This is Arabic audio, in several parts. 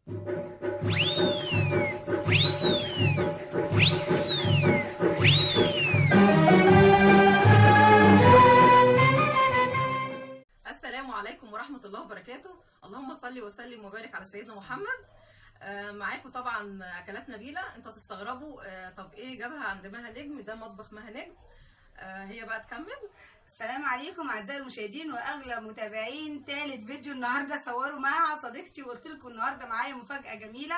السلام عليكم ورحمة الله وبركاته. اللهم صل وسلم وبارك على سيدنا محمد. معاكم طبعا اكلات نبيلة. انتوا هتستغربوا طب ايه جابها عند مها نجم؟ ده مطبخ مها نجم. هي بقى تكمل. السلام عليكم اعزائي المشاهدين واغلى متابعين ثالث فيديو النهارده صوره مع صديقتي، وقلت لكم النهارده معايا مفاجاه جميله.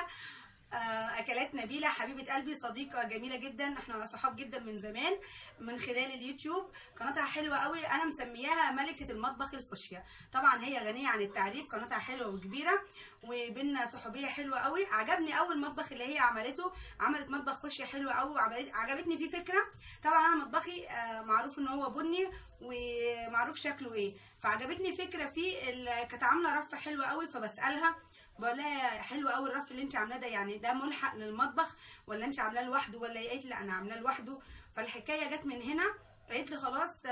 اكلات نبيله حبيبه قلبي، صديقه جميله جدا، احنا صحاب جدا من زمان من خلال اليوتيوب. قناتها حلوه قوي، انا مسمياها ملكه المطبخ الفوشيا. طبعا هي غنيه عن التعريف، قناتها حلوه وكبيره وبيننا صحوبيه حلوه قوي. عجبني اول مطبخ اللي هي عملته، عملت مطبخ فوشيا حلو قوي، عجبتني فيه فكره. طبعا انا مطبخي معروف ان هو بني ومعروف شكله ايه، فعجبتني فكره فيه. كانت عامله رف حلو قوي، فبسالها بقول لها حلو قوي الرف اللي انت عاملاه ده، يعني ده ملحق للمطبخ ولا انت عاملاه لوحده؟ ولا هي قالت لي لا انا عاملاه لوحده. فالحكايه جت من هنا، قالت لي خلاص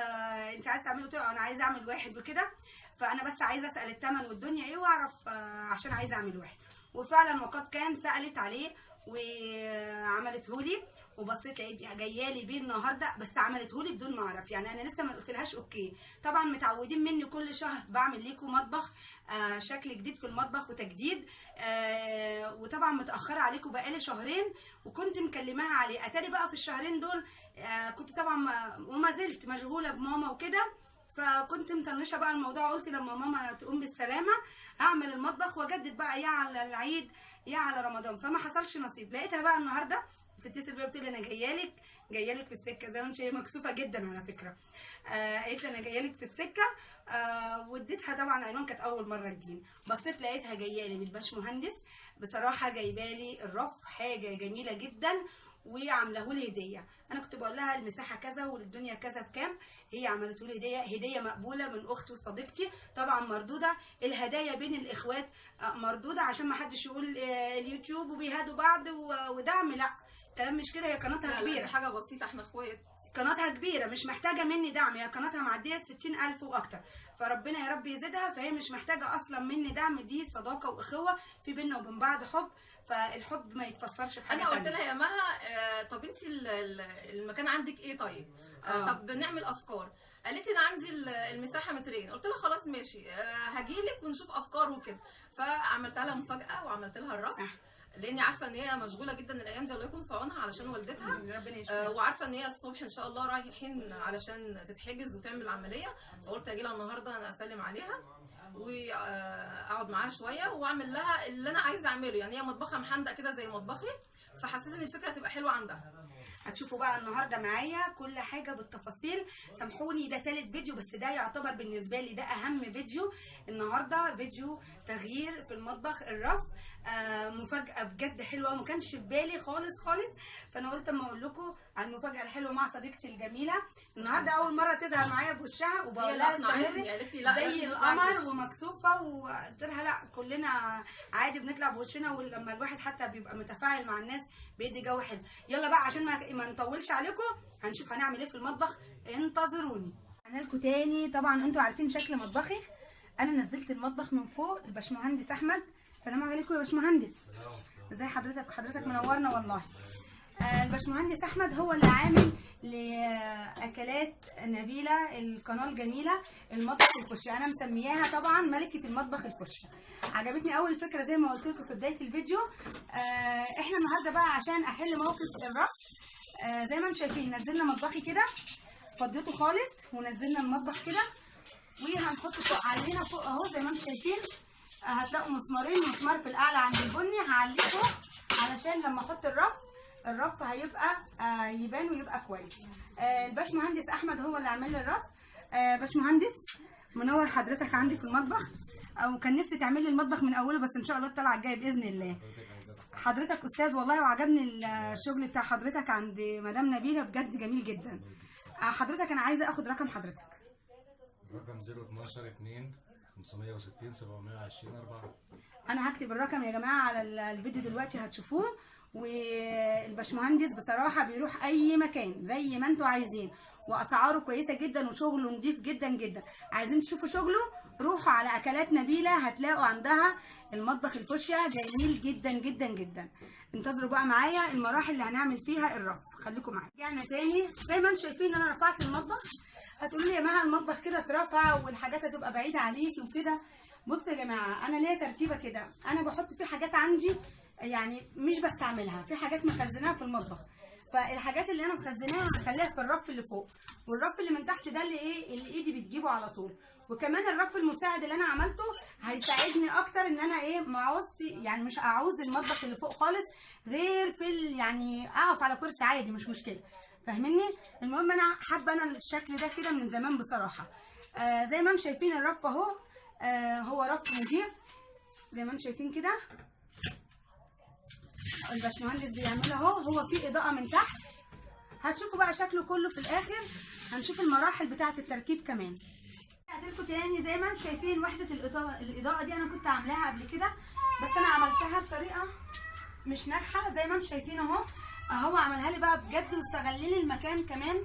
انت عايزه تعمله؟ قلت لها انا عايزه اعمل واحد وكده، فانا بس عايزه اسال الثمن والدنيا ايه واعرف عشان عايزه اعمل واحد. وفعلا وقد كان سالت عليه وعملته لي، وبصيت لقيت جايه لي بيه النهارده، بس عملته لي بدون ما اعرف، يعني انا لسه ما قلتلهاش اوكي. طبعا متعودين مني كل شهر بعمل ليكم مطبخ شكل جديد في المطبخ وتجديد، وطبعا متاخره عليكم بقالي شهرين وكنت مكلماها عليه. اتاري بقى في الشهرين دول كنت طبعا وما زلت مشغوله بماما وكده، فكنت مطنشه بقى الموضوع. قلت لما ماما تقوم بالسلامه اعمل المطبخ واجدد بقى يا على العيد يا على رمضان، فما حصلش نصيب. لقيتها بقى النهارده بتتصل بيا بتقول لي انا جايه لك في السكه. زي ما انت، هي مكسوفه جدا على فكره. قالت لي انا جايه لك في السكه. واديتها طبعا عنوان، كانت اول مره تجيني. بصيت لقيتها جايه لي بالباشمهندس، بصراحه جايبه لي الرف حاجه جميله جدا وعاملاه لي هديه. انا كنت بقول لها المساحه كذا والدنيا كذا بكام، هي عملته لي هديه مقبوله من اختي وصديقتي. طبعا مردوده، الهدايا بين الاخوات مردوده عشان ما حدش يقول اليوتيوب وبيهادوا بعض ودعم، لا كلام مش كده. هي قناتها كبيره، دي حاجه بسيطه، احنا اخوات. قناتها كبيره مش محتاجه مني دعم، هي قناتها معديه 60,000 واكتر، فربنا يا رب يزيدها. فهي مش محتاجه اصلا مني دعم، دي صداقه واخوه في بينا وبين بعض حب، فالحب ما يتفسرش بحاجه. انا قلت لها يا مها طب انت المكان عندك ايه؟ طيب طب نعمل افكار. قالت لي انا عندي المساحه مترين. قلت لها خلاص ماشي، هجيلك ونشوف افكار وكده. فعملت لها مفاجاه وعملت لها الرف، لاني عارفه ان هي مشغوله جدا الايام دي، الله يكون في عونها علشان والدتها. ربنا يشفيها. وعارفه ان هي الصبح ان شاء الله رايحين علشان تتحجز وتعمل العمليه، فقلت اجي لها النهارده انا اسلم عليها واقعد معاها شويه واعمل لها اللي انا عايزه اعمله. يعني هي مطبخها محندق كده زي مطبخي، فحسيت ان الفكره هتبقى حلوه عندها. هتشوفوا بقى النهارده معايا كل حاجه بالتفاصيل. سامحوني ده ثالث فيديو، بس ده يعتبر بالنسبه لي ده اهم فيديو النهارده، فيديو تغيير في المطبخ الرف. مفاجاه بجد حلوه وما كانش في بالي خالص خالص، فانا قلت اما اقول لكم على المفاجاه الحلوه مع صديقتي الجميله. النهارده اول مره تظهر معايا بوشها، وبقول لها استمري زي القمر ومكسوفه، وقلت لها لا كلنا عادي بنطلع بوشنا، ولما الواحد حتى بيبقى متفاعل مع الناس بيدي جو حلو. يلا بقى عشان ما نطولش عليكم، هنشوف هنعمل ايه في المطبخ، انتظروني. هنلكم تاني. طبعا انتوا عارفين شكل مطبخي، انا نزلت المطبخ من فوق. الباشمهندس احمد، السلام عليكم يا باشمهندس. ازي حضرتك؟ حضرتك منورنا والله. الباشمهندس احمد هو اللي عامل لاكلات نبيله القناه الجميله المطبخ الفوشيا. انا مسمياها طبعا ملكه المطبخ الفوشيا. عجبتني اول فكره زي ما قلت لكم في بدايه الفيديو. احنا النهارده بقى عشان احل موقف الرف، زي ما انتم شايفين نزلنا مطبخي كده، فضيته خالص ونزلنا المطبخ كده، وهنحط فوق علينا فوق اهو زي ما انتم شايفين. هتلاقوا مسمارين، مسمار في الاعلى عند البني هعليه فوق علشان لما احط الرف هيبقى يبان ويبقى كويس. الباشمهندس احمد هو اللي عامل لي الرف. باشمهندس منور حضرتك عندي في المطبخ، او كان نفسي تعمل لي المطبخ من اوله، بس ان شاء الله الطلعه الجايه باذن الله. حضرتك استاذ والله، وعجبني الشغل بتاع حضرتك عند مدام نبيله بجد جميل جدا. حضرتك انا عايزه اخد رقم حضرتك. رقم 012 2 560 720 4. انا هكتب الرقم يا جماعه على الفيديو دلوقتي هتشوفوه. والباشمهندس بصراحه بيروح اي مكان زي ما انتوا عايزين، واسعاره كويسه جدا وشغله نضيف جدا جدا. عايزين تشوفوا شغله روحوا على اكلات نبيله هتلاقوا عندها المطبخ الفوشيا جميل جدا جدا جدا. انتظروا بقى معايا المراحل اللي هنعمل فيها الرف، خليكم معايا. رجعنا تاني زي ما انتم شايفين انا رفعت المطبخ. هتقولوا لي يا مها المطبخ كده اترفع والحاجات هتبقى بعيده عليكي وكده. بصوا يا جماعه انا ليا ترتيبه كده، انا بحط فيه حاجات عندي يعني مش بستعملها، في حاجات مخزناها في المطبخ، فالحاجات اللي انا مخزناها هخليها في الرف اللي فوق، والرف اللي من تحت ده اللي اللي ايدي بتجيبه على طول. وكمان الرف المساعد اللي انا عملته هيساعدني اكتر ان انا ما اعوز يعني مش اعوز المطبخ اللي فوق خالص، غير في يعني اقف على كرسي عادي مش مشكله، فاهميني؟ المهم انا حابه انا الشكل ده كده من زمان بصراحه. زي ما انتم شايفين الرف اهو، هو رف مدير زي ما انتم شايفين كده. الباشمهندس بيعمله اهو، هو في اضاءه من تحت، هتشوفوا بقى شكله كله في الاخر. هنشوف المراحل بتاعه التركيب كمان. هديلكوا تاني زي ما انتم شايفين وحده الاضاءه دي انا كنت عاملاها قبل كده، بس انا عملتها بطريقه مش ناجحه زي ما انتم شايفين اهو. هو عملها لي بقى بجد واستغل لي المكان كمان،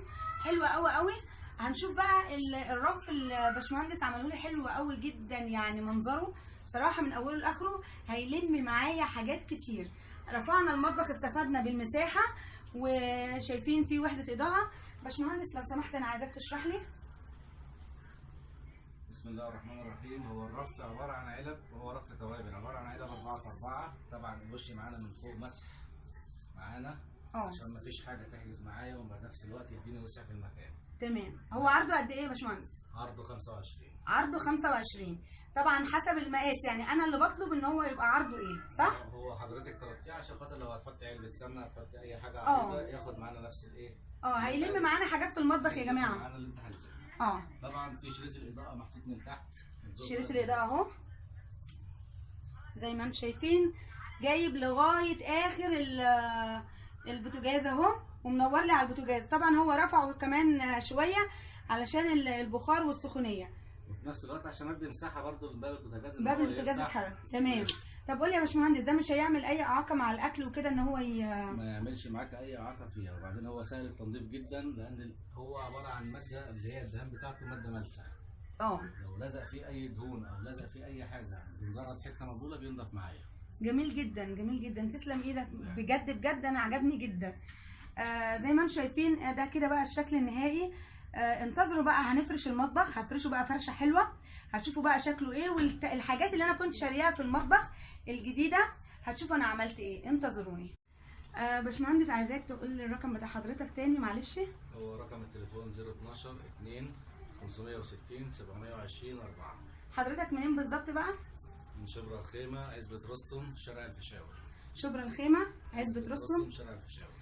حلوه قوي قوي. هنشوف بقى الرف الباشمهندس عمله لي حلو قوي جدا، يعني منظره بصراحه من اوله لاخره هيلم معايا حاجات كتير. رفعنا المطبخ استفدنا بالمساحه، وشايفين فيه وحده اضاءه. باشمهندس لو سمحت انا عايزاك تشرح لي. بسم الله الرحمن الرحيم. هو الرف عباره عن علب، وهو رف توابل عباره عن علب 4x4. طبعا الوش معانا من فوق مسح معانا عشان ما فيش حاجه تحجز معايا، وفي نفس الوقت يديني وسع في المكان. تمام. هو عرضه قد ايه يا باشمهندس؟ عرضه 25. عرضه 25 طبعا حسب المقاس، يعني انا اللي بطلب ان هو يبقى عرضه ايه، صح؟ هو حضرتك طلبتيه عشان خاطر لو هتحطي علبه سمنه هتحطي اي حاجه عريضه ياخد معانا نفس الايه. هيلم معانا حاجات في المطبخ يا جماعه. معانا اللي انت عايزاه. طبعا في شريط الاضاءه محطوط من تحت. شريط الاضاءه اهو زي ما انتم شايفين، جايب لغايه اخر البوتاجاز اهو، ومنور لي على البوتاجاز. طبعا هو رفعه كمان شويه علشان البخار والسخونيه، وفي نفس الوقت عشان ادي مساحه برده لباب البوتاجاز، باب البوتاجاز يتحرك. تمام. طب قول لي يا باشمهندس ده مش هيعمل اي اعاقه مع الاكل وكده ان هو ما يعملش معاك اي اعاقه فيها. وبعدين هو سهل التنظيف جدا، لان هو عباره عن ماده اللي هي الدهان بتاعته ماده ملسه. لو لزق فيه اي دهون او لزق فيه اي حاجه بمجرد حته مبلوله بينضف معايا. جميل جدا جميل جدا، تسلم ايدك بجد بجد، انا عجبني جدا. زي ما انتم شايفين ده كده بقى الشكل النهائي. انتظروا بقى، هنفرش المطبخ، هفرشه بقى فرشه حلوه، هتشوفوا بقى شكله ايه، والحاجات اللي انا كنت شارياها في المطبخ الجديده هتشوفوا انا عملت ايه. انتظروني. باشمهندس عايزاك تقول لي الرقم بتاع حضرتك تاني معلش. هو رقم التليفون 012 2 560 720 4. حضرتك منين بالظبط بقى؟ من شبرا الخيمه، عزبه رستم، شارع الفيشاوي. شبرا الخيمه، عزبه رستم، شارع الفيشاوي.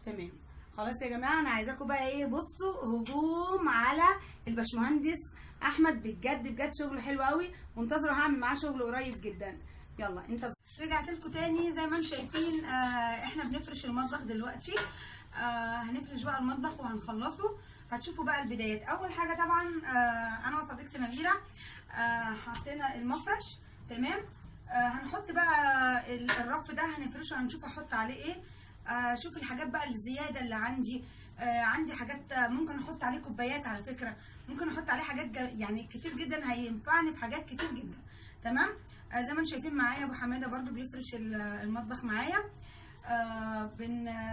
تمام. خلاص يا جماعه انا عايزاكم بقى ايه، بصوا هجوم على الباشمهندس احمد، بجد بجد شغله حلو قوي، وانتظروا هعمل معاه شغل قريب جدا. يلا انتظروا. رجعت لكم تاني زي ما انتم شايفين. احنا بنفرش المطبخ دلوقتي. هنفرش بقى المطبخ وهنخلصه. هتشوفوا بقى البدايات. اول حاجه طبعا انا وصديقتي نبيله حطينا المفرش، تمام. هنحط بقى الرف ده هنفرشه، هنشوف هحط عليه ايه. شوف الحاجات بقى الزياده اللي عندي. عندي حاجات ممكن احط عليه كوبايات، على فكره ممكن احط عليه حاجات يعني كتير جدا، هينفعني بحاجات كتير جدا، تمام. زي ما انتم شايفين معايا ابو حماده برده بيفرش المطبخ معايا.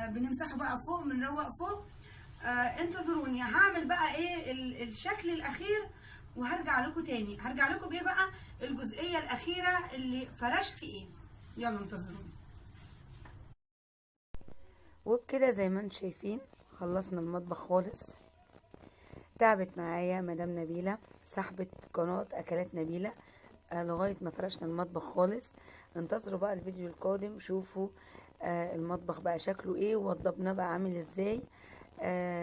بنمسحه بقى فوق، بنروق فوق. انتظروني، هعمل بقى ايه الشكل الاخير وهرجع لكم تاني. هرجع لكم بايه بقى الجزئيه الاخيره اللي فرشت ايه. يلا انتظروني. وبكده زي ما انتم شايفين خلصنا المطبخ خالص. تعبت معايا مدام نبيله صاحبه قناه اكلات نبيله لغايه ما فرشنا المطبخ خالص. انتظروا بقى الفيديو القادم، شوفوا المطبخ بقى شكله ايه ووضبناه بقى عامل ازاي.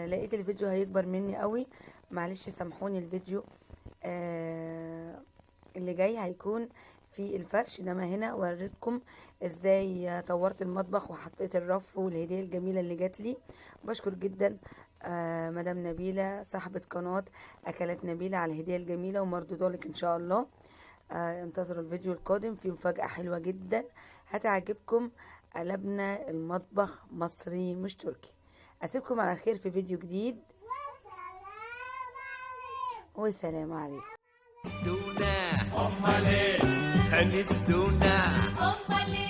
لقيت الفيديو هيكبر مني قوي، معلش سامحوني. الفيديو اللي جاي هيكون في الفرش، انما هنا وريتكم ازاي طورت المطبخ وحطيت الرف والهديه الجميله اللي جات لي. بشكر جدا مدام نبيله صاحبه قناه اكلات نبيله على الهديه الجميله، ومردوده لك ان شاء الله. انتظروا الفيديو القادم، فيه مفاجاه حلوه جدا هتعجبكم. قلبنا المطبخ مصري مش تركي. اسيبكم على خير في فيديو جديد، والسلام عليكم. امال ايه؟ خنستونا امال ايه؟